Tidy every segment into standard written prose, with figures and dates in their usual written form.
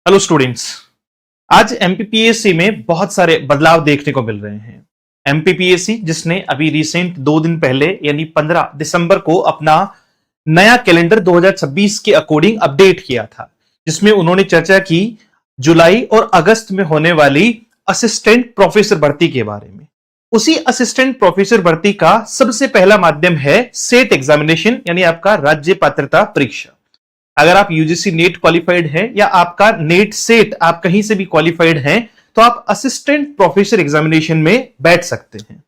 Hello students. आज MPPSC में बहुत सारे बदलाव देखने को मिल रहे हैं। एमपीपीएससी जिसने अभी रिसेंट 2 दिन पहले यानी 15 दिसंबर को अपना नया कैलेंडर 2026 के अकॉर्डिंग अपडेट किया था, जिसमें उन्होंने चर्चा की जुलाई और अगस्त में होने वाली असिस्टेंट प्रोफेसर भर्ती के बारे में। उसी असिस्टेंट प्रोफेसर भर्ती का सबसे पहला माध्यम है सेट एग्जामिनेशन, यानी आपका राज्य पात्रता परीक्षा। अगर आप यूजीसी नेट क्वालिफाइड हैं या आपका नेट सेट आप कहीं से भी क्वालिफाइड हैं तो आप असिस्टेंट प्रोफेसर एग्जामिनेशन में बैठ सकते हैं।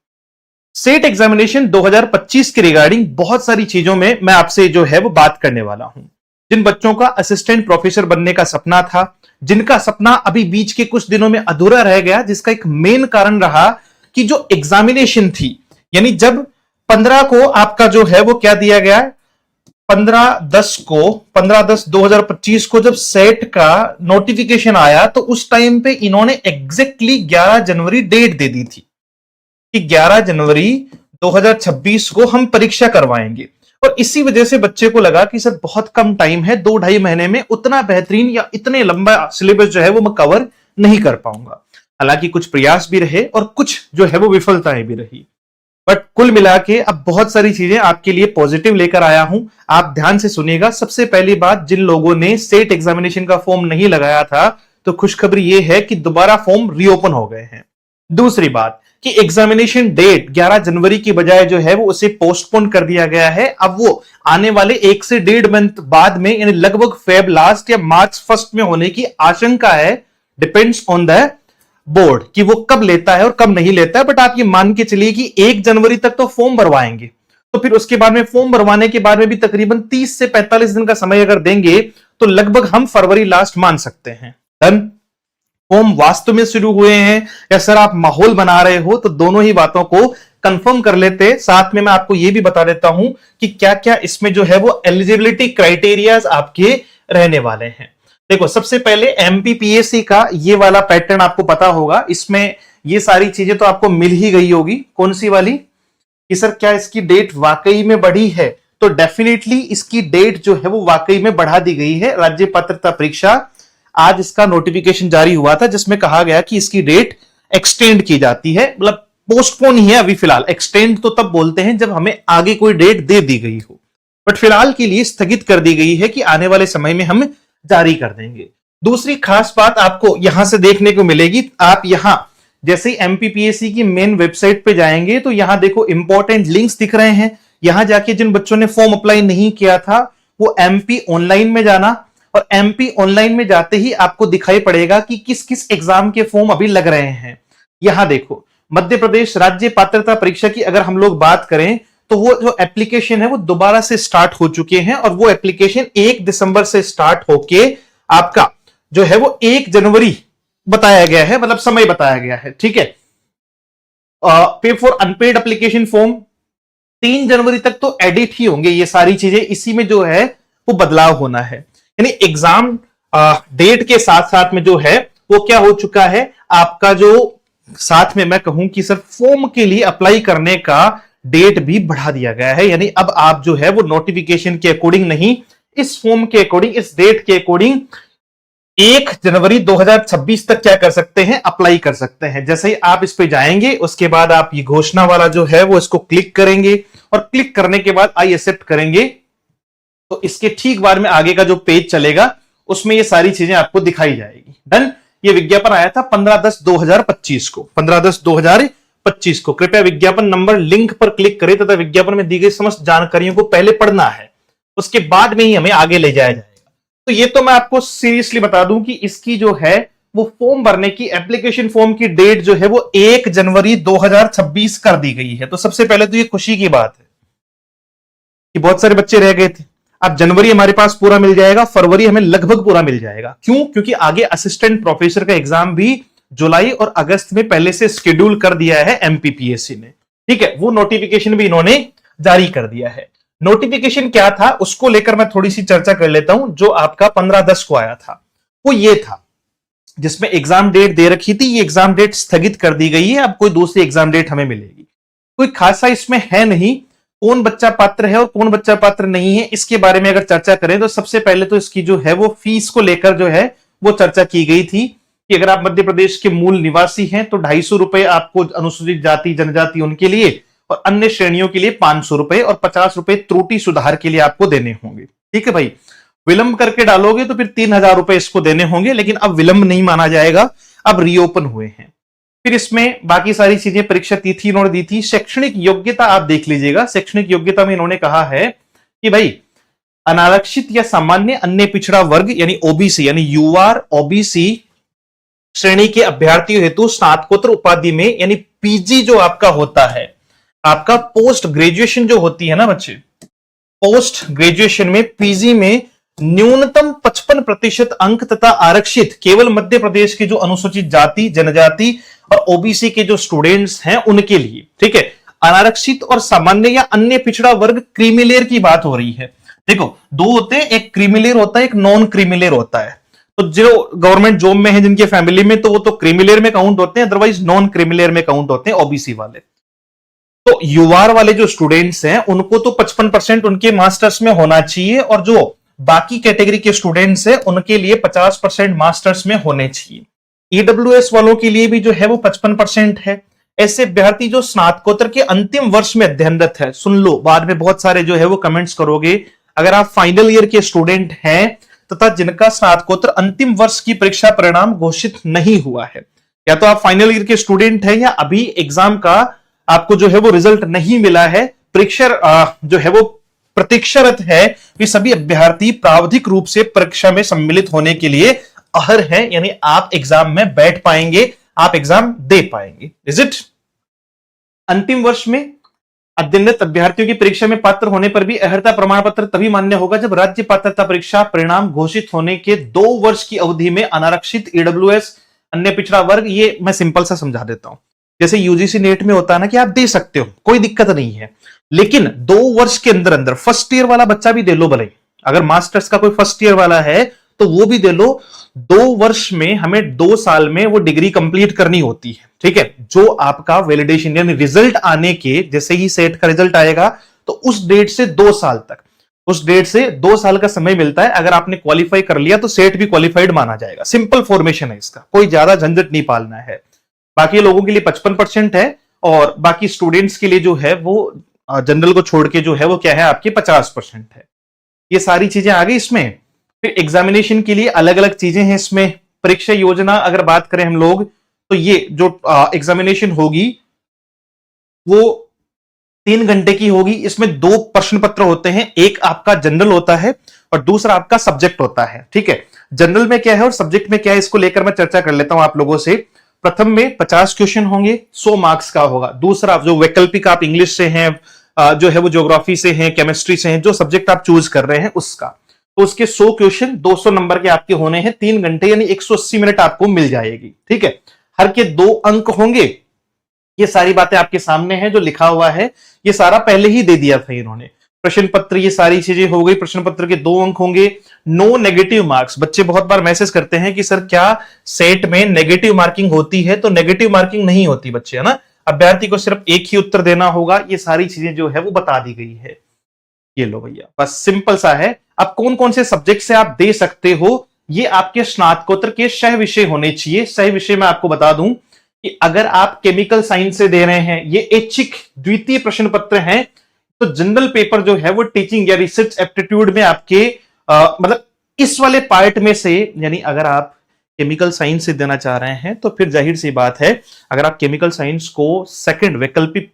सेट एग्जामिनेशन 2025 के रिगार्डिंग बहुत सारी चीजों में मैं आपसे जो है वो बात करने वाला हूं। जिन बच्चों का असिस्टेंट प्रोफेसर बनने का सपना था, जिनका सपना अभी बीच के कुछ दिनों में अधूरा रह गया, जिसका एक मेन कारण रहा कि जो एग्जामिनेशन थी, यानी जब 15 को आपका जो है वो क्या दिया गया, 15/10/2025 को जब सेट का नोटिफिकेशन आया तो उस टाइम पे इन्होंने एग्जैक्टली 11 जनवरी डेट दे दी थी कि 11 जनवरी 2026 को हम परीक्षा करवाएंगे। और इसी वजह से बच्चे को लगा कि सर बहुत कम टाइम है, 2-2.5 महीने में उतना बेहतरीन या इतने लंबा सिलेबस जो है वो मैं कवर नहीं कर पाऊंगा। हालांकि कुछ प्रयास भी रहे और कुछ जो है वो विफलताएं भी रही, बट कुल मिला के अब बहुत सारी चीजें आपके लिए पॉजिटिव लेकर आया हूं। आप ध्यान से सुनिएगा। सबसे पहली बात, जिन लोगों ने सेट एग्जामिनेशन का फॉर्म नहीं लगाया था तो खुशखबरी यह है कि दोबारा फॉर्म रीओपन हो गए हैं। दूसरी बात कि एग्जामिनेशन डेट 11 जनवरी की बजाय जो है वो उसे पोस्टपोन कर दिया गया है। अब वो आने वाले 1 से 1.5 मंथ बाद में, यानी लगभग फेब लास्ट या मार्च फर्स्ट में होने की आशंका है। डिपेंड्स ऑन द बोर्ड कि वो कब लेता है और कब नहीं लेता है। बट आप ये मान के चलिए कि 1 जनवरी तक तो फॉर्म भरवाएंगे, तो फिर उसके बाद में फॉर्म भरवाने के बाद में भी तकरीबन 30 से 45 दिन का समय अगर देंगे तो लगभग हम फरवरी लास्ट मान सकते हैं। डन। फॉर्म वास्तव में शुरू हुए हैं या सर आप माहौल बना रहे हो, तो दोनों ही बातों को कंफर्म कर लेते। साथ में मैं आपको यह भी बता देता हूं कि क्या क्या इसमें जो है वो एलिजिबिलिटी क्राइटेरियाज आपके रहने वाले हैं। देखो, सबसे पहले एमपीपीएससी का ये वाला पैटर्न आपको पता होगा। इसमें ये सारी चीजें तो आपको मिल ही गई होगी। कौन सी वाली कि सर क्या इसकी डेट वाकई में बढ़ी है? तो डेफिनेटली इसकी डेट जो है वो वाकई में बढ़ा दी गई है। राज्य पात्रता परीक्षा, आज इसका नोटिफिकेशन जारी हुआ था जिसमें कहा गया कि इसकी डेट एक्सटेंड की जाती है। मतलब पोस्टपोन ही है अभी फिलहाल। एक्सटेंड तो तब बोलते हैं जब हमें आगे कोई डेट दे दी गई हो, बट फिलहाल के लिए स्थगित कर दी गई है कि आने वाले समय में हम जारी कर देंगे। दूसरी खास बात आपको यहां से देखने को मिलेगी। आप यहां जैसे ही एमपीपीएससी की मेन वेबसाइट पे जाएंगे तो यहां देखो इंपॉर्टेंट लिंक्स दिख रहे हैं। यहां जाके जिन बच्चों ने फॉर्म अप्लाई नहीं किया था वो एमपी ऑनलाइन में जाना, और एमपी ऑनलाइन में जाते ही आपको दिखाई पड़ेगा कि किस किस एग्जाम के फॉर्म अभी लग रहे हैं। यहां देखो, मध्य प्रदेश राज्य पात्रता परीक्षा की अगर हम लोग बात करें तो वो जो एप्लीकेशन है वो दोबारा से स्टार्ट हो चुके हैं, और वो एप्लीकेशन 1 दिसंबर से स्टार्ट होके आपका जो है वो 1 जनवरी बताया गया है, मतलब समय बताया गया है। ठीक है। पे फॉर अनपेड एप्लीकेशन फॉर्म 3 जनवरी तक तो एडिट ही होंगे ये सारी चीजें। इसी में जो है वो बदलाव होना है, यानी एग्जाम डेट के साथ साथ में जो है वो क्या हो चुका है आपका, जो साथ में मैं कहूं कि सर फॉर्म के लिए अप्लाई करने का डेट भी बढ़ा दिया गया है। यानी अब आप जो है वो नोटिफिकेशन के अकॉर्डिंग नहीं, इस फॉर्म के अकॉर्डिंग, इस डेट के अकॉर्डिंग 1 जनवरी 2026 तक क्या कर सकते हैं, अप्लाई कर सकते हैं। जैसे ही आप इस पे जाएंगे उसके बाद आप ये घोषणा वाला जो है वो इसको क्लिक करेंगे, और क्लिक करने के बाद आई एक्सेप्ट करेंगे तो इसके ठीक बाद में आगे का जो पेज चलेगा उसमें ये सारी चीजें आपको दिखाई जाएगी। डन। ये विज्ञापन आया था 15/10/2025 को, 15/10/2025 को। कृपया विज्ञापन नंबर लिंक पर क्लिक करें तथा विज्ञापन में दी गई समस्त जानकारियों को पहले पढ़ना है, उसके बाद में ही हमें आगे ले जाया जाएगा। तो ये तो मैं आपको सीरियसली बता दूं कि इसकी जो है वो फॉर्म भरने की, एप्लीकेशन फॉर्म की डेट जो है वो 1 जनवरी 2026 कर दी गई है। तो सबसे पहले तो ये खुशी की बात है कि बहुत सारे बच्चे रह गए थे। अब जनवरी हमारे पास पूरा मिल जाएगा, फरवरी हमें लगभग पूरा मिल जाएगा। क्यों? क्योंकि आगे असिस्टेंट प्रोफेसर का एग्जाम भी जुलाई और अगस्त में पहले से शेड्यूल कर दिया है एमपीपीएससी ने। ठीक है, वो नोटिफिकेशन भी इन्होंने जारी कर दिया है। नोटिफिकेशन क्या था उसको लेकर मैं थोड़ी सी चर्चा कर लेता हूं। जो आपका 15/10 को आया था वो ये था, जिसमें एग्जाम डेट दे रखी थी। ये एग्जाम डेट स्थगित कर दी गई है, अब कोई दूसरी एग्जाम डेट हमें मिलेगी। कोई खासा इसमें है नहीं। कौन बच्चा पात्र है और कौन बच्चा पात्र नहीं है इसके बारे में अगर चर्चा करें तो सबसे पहले तो इसकी जो है वो फीस को लेकर जो है वो चर्चा की गई थी कि अगर आप मध्य प्रदेश के मूल निवासी हैं तो 250 रुपए आपको अनुसूचित जाति जनजाति उनके लिए, और अन्य श्रेणियों के लिए 500 रुपए और 50 रुपए त्रुटि सुधार के लिए आपको देने होंगे। ठीक है भाई, विलंब करके डालोगे तो फिर 3000 रुपए इसको देने होंगे, लेकिन अब विलंब नहीं माना जाएगा, अब रीओपन हुए हैं। फिर इसमें बाकी सारी चीजें, परीक्षा तिथि इन्होंने दी थी। शैक्षणिक योग्यता आप देख लीजिएगा, शैक्षणिक योग्यता में इन्होंने कहा है कि भाई अनारक्षित या सामान्य अन्य पिछड़ा वर्ग यानी ओबीसी, यानी यूआर ओबीसी श्रेणी के अभ्यर्थियों हेतु स्नातकोत्तर उपाधि में यानी पीजी जो आपका होता है, आपका पोस्ट ग्रेजुएशन जो होती है ना बच्चे, पोस्ट ग्रेजुएशन में पीजी में न्यूनतम 55% अंक तथा आरक्षित केवल मध्य प्रदेश के जो अनुसूचित जाति जनजाति और ओबीसी के जो स्टूडेंट्स हैं उनके लिए। ठीक है, अनारक्षित और सामान्य या अन्य पिछड़ा वर्ग क्रीमी की बात हो रही है। देखो दो होते हैं, एक क्रीमी होता है, एक नॉन क्रीमी होता है। तो जो गवर्नमेंट जॉब में है जिनके फैमिली में, तो वो तो क्रीमी में काउंट होते हैं, अदरवाइज नॉन क्रीमी में काउंट होते हैं ओबीसी वाले। तो यूआर वाले जो स्टूडेंट्स हैं उनको तो 55% उनके मास्टर्स में होना चाहिए, और जो बाकी कैटेगरी के स्टूडेंट्स हैं उनके लिए 50% मास्टर्स में होने चाहिए। ईडब्ल्यूएस वालों के लिए भी जो है वो 55% है। ऐसे अभ्यर्थी जो स्नातकोत्तर के अंतिम वर्ष में अध्ययनरत है, सुन लो, बाद में बहुत सारे जो है वो कमेंट्स करोगे, अगर आप फाइनल ईयर के स्टूडेंट हैं तथा जिनका स्नातकोत्तर अंतिम वर्ष की परीक्षा परिणाम घोषित नहीं हुआ है, या तो आप फाइनल ईयर के स्टूडेंट हैं या अभी एग्जाम का आपको जो है वो रिजल्ट नहीं मिला है, परीक्षा जो है वो प्रतीक्षारत है, वे सभी अभ्यर्थी प्रावधिक रूप से परीक्षा में सम्मिलित होने के लिए अहर है, यानी आप एग्जाम में बैठ पाएंगे, आप एग्जाम दे पाएंगे। Is it? अंतिम वर्ष में अध्ययनरत अभ्यर्थियों की परीक्षा में पात्र होने पर भी अर्हता प्रमाण पत्र तभी मान्य होगा जब राज्य पात्रता परीक्षा परिणाम घोषित होने के 2 वर्ष की अवधि में अनारक्षित, ईडब्ल्यूएस, अन्य पिछड़ा वर्ग, ये मैं सिंपल सा समझा देता हूं। जैसे यूजीसी नेट में होता है ना कि आप दे सकते हो, कोई दिक्कत नहीं है, लेकिन 2 वर्ष के अंदर अंदर फर्स्ट ईयर वाला बच्चा भी दे लो भले, अगर मास्टर्स का कोई फर्स्ट ईयर वाला है तो वो भी दे लो। 2 वर्ष में हमें 2 साल में वो डिग्री कंप्लीट करनी होती है। ठीक है, जो आपका वैलिडेशन यानी रिजल्ट आने के, जैसे ही सेट का रिजल्ट आएगा तो उस डेट से 2 साल तक, उस डेट से 2 साल का समय मिलता है। अगर आपने क्वालिफाई कर लिया तो सेट भी क्वालिफाइड माना जाएगा। सिंपल फॉर्मेशन है इसका, कोई ज्यादा झंझट नहीं पालना है। बाकी लोगों के लिए 55% है, और बाकी स्टूडेंट्स के लिए जो है वो जनरल को छोड़ के जो है वो क्या है आपके 50% है। ये सारी चीजें आ गई इसमें। फिर एग्जामिनेशन के लिए अलग अलग चीजें हैं इसमें। परीक्षा योजना अगर बात करें हम लोग, तो ये जो एग्जामिनेशन होगी वो 3 घंटे की होगी। इसमें 2 प्रश्न पत्र होते हैं, एक आपका जनरल होता है और दूसरा आपका सब्जेक्ट होता है। ठीक है, जनरल में क्या है और सब्जेक्ट में क्या है, इसको लेकर मैं चर्चा कर लेता हूं आप लोगों से। प्रथम में 50 क्वेश्चन होंगे, 100 मार्क्स का होगा। दूसरा जो वैकल्पिक, आप इंग्लिश से हैं, जो है वो ज्योग्राफी से हैं, केमिस्ट्री से हैं, जो सब्जेक्ट आप चूज कर रहे हैं उसका, तो उसके 100 क्वेश्चन 200 नंबर के आपके होने हैं। 3 घंटे यानी 180 मिनट आपको मिल जाएगी। ठीक है, हर के 2 अंक होंगे। ये सारी बातें आपके सामने हैं, जो लिखा हुआ है ये सारा पहले ही दे दिया था इन्होंने। प्रश्न पत्र, ये सारी चीजें हो गई। प्रश्न पत्र के 2 अंक होंगे। No negative marks. बच्चे बहुत बार मैसेज करते हैं कि सर क्या सेट में नेगेटिव मार्किंग होती है? तो नेगेटिव मार्किंग नहीं होती बच्चे, है ना। अभ्यर्थी को सिर्फ एक ही उत्तर देना होगा। ये सारी चीजें जो है वो बता दी गई है। ये लो भैया, बस सिंपल सा है। अब कौन कौन से सब्जेक्ट से आप दे सकते हो, ये आपके स्नातकोत्तर के सह विषय होने चाहिए। सह विषय में आपको बता दूं कि अगर आप केमिकल साइंस से दे रहे हैं, ये ऐच्छिक द्वितीय प्रश्न पत्र हैं, तो जनरल पेपर जो है वो टीचिंग या रिसर्च एप्टीट्यूड में आपके मतलब इस वाले पार्ट में से, यानी अगर आप केमिकल साइंस से देना चाह रहे हैं तो फिर जाहिर सी बात है, अगर आप केमिकल साइंस को सेकंड वैकल्पिक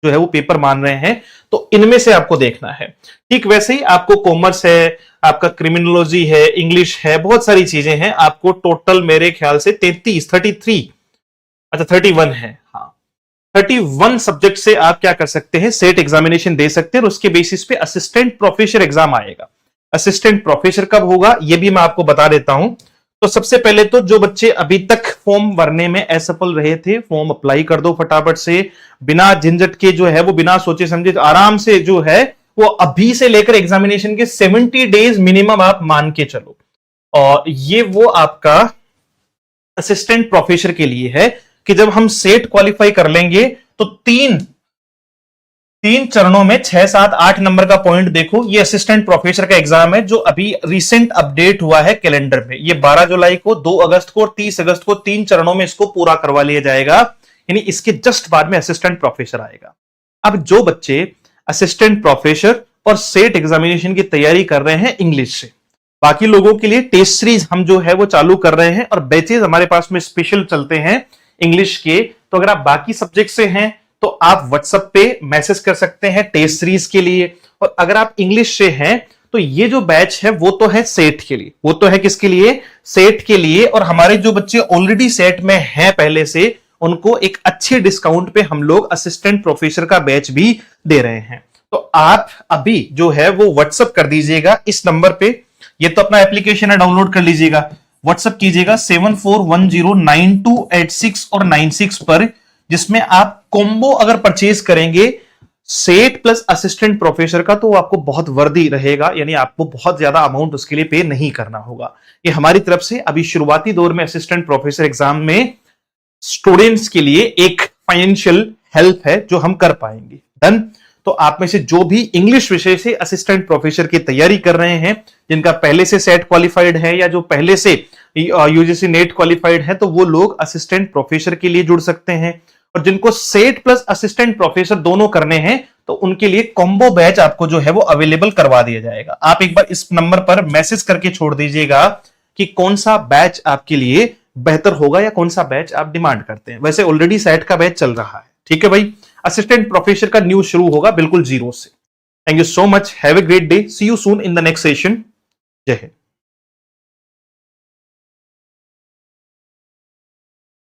जो है वो पेपर मान रहे हैं तो इनमें से आपको देखना है। ठीक वैसे ही आपको कॉमर्स है, आपका क्रिमिनोलॉजी है, इंग्लिश है, बहुत सारी चीजें हैं। आपको टोटल मेरे ख्याल से 31 है, हाँ 31 सब्जेक्ट से आप क्या कर सकते हैं, सेट एग्जामिनेशन दे सकते हैं। और उसके बेसिस पे असिस्टेंट प्रोफेसर एग्जाम आएगा। असिस्टेंट प्रोफेसर कब होगा ये भी मैं आपको बता देता हूं। तो सबसे पहले तो जो बच्चे अभी तक फॉर्म भरने में असफल रहे थे, फॉर्म अप्लाई कर दो फटाफट से, बिना झंझट के जो है वो, बिना सोचे समझे आराम से जो है वो अभी से लेकर एग्जामिनेशन के 70 डेज मिनिमम आप मान के चलो। और ये वो आपका असिस्टेंट प्रोफेसर के लिए है कि जब हम सेट क्वालिफाई कर लेंगे तो 3 3 चरणों में 6, 7, 8 नंबर का पॉइंट देखो। ये असिस्टेंट प्रोफेसर का एग्जाम है जो अभी रिसेंट अपडेट हुआ है कैलेंडर में। ये 12 जुलाई को, 2 अगस्त को और 30 अगस्त को 3 चरणों में इसको पूरा करवा लिया जाएगा, यानी इसके जस्ट बाद में असिस्टेंट प्रोफेसर आएगा। अब जो बच्चे असिस्टेंट प्रोफेसर और सेट एग्जामिनेशन की तैयारी कर रहे हैं इंग्लिश से, बाकी लोगों के लिए टेस्ट सीरीज हम जो है वो चालू कर रहे हैं और बैचेज हमारे पास में स्पेशल चलते हैं इंग्लिश के। तो अगर आप बाकी सब्जेक्ट से हैं तो आप व्हाट्सएप पे मैसेज कर सकते हैं टेस्ट सीरीज के लिए, और अगर आप इंग्लिश से हैं तो ये जो बैच है वो तो है सेट के लिए, वो तो है किसके लिए, सेट के लिए। और हमारे जो बच्चे ऑलरेडी सेट में हैं पहले से, उनको एक अच्छे डिस्काउंट पे हम लोग असिस्टेंट प्रोफेसर का बैच भी दे रहे हैं। तो आप अभी जो है वो व्हाट्सएप कर दीजिएगा इस नंबर पे। ये तो अपना एप्लीकेशन है, डाउनलोड कर लीजिएगा, व्हाट्सएप कीजिएगा 74109286 और 96 पर, जिसमें आप कॉम्बो अगर परचेज करेंगे सेट प्लस असिस्टेंट प्रोफेसर का तो आपको बहुत वर्दी रहेगा, यानी आपको बहुत ज्यादा अमाउंट उसके लिए पे नहीं करना होगा। ये हमारी तरफ से अभी शुरुआती दौर में असिस्टेंट प्रोफेसर एग्जाम में स्टूडेंट्स के लिए एक फाइनेंशियल हेल्प है जो हम कर पाएंगे। डन। तो आप में से जो भी इंग्लिश विषय से असिस्टेंट प्रोफेसर की तैयारी कर रहे हैं, जिनका पहले से सेट क्वालिफाइड है या जो पहले से यूजीसी नेट क्वालिफाइड है, तो वो लोग असिस्टेंट प्रोफेसर के लिए जुड़ सकते हैं। और जिनको सेट प्लस असिस्टेंट प्रोफेसर दोनों करने हैं तो उनके लिए कॉम्बो बैच आपको जो है वो अवेलेबल करवा दिया जाएगा। आप एक बार इस नंबर पर मैसेज करके छोड़ दीजिएगा कि कौन सा बैच आपके लिए बेहतर होगा या कौन सा बैच आप डिमांड करते हैं। वैसे ऑलरेडी सेट का बैच चल रहा है, ठीक है भाई। असिस्टेंट प्रोफेसर का न्यू शुरू होगा बिल्कुल जीरो से। Thank you so much, have a great day, see you soon in the next session. जय हिंद।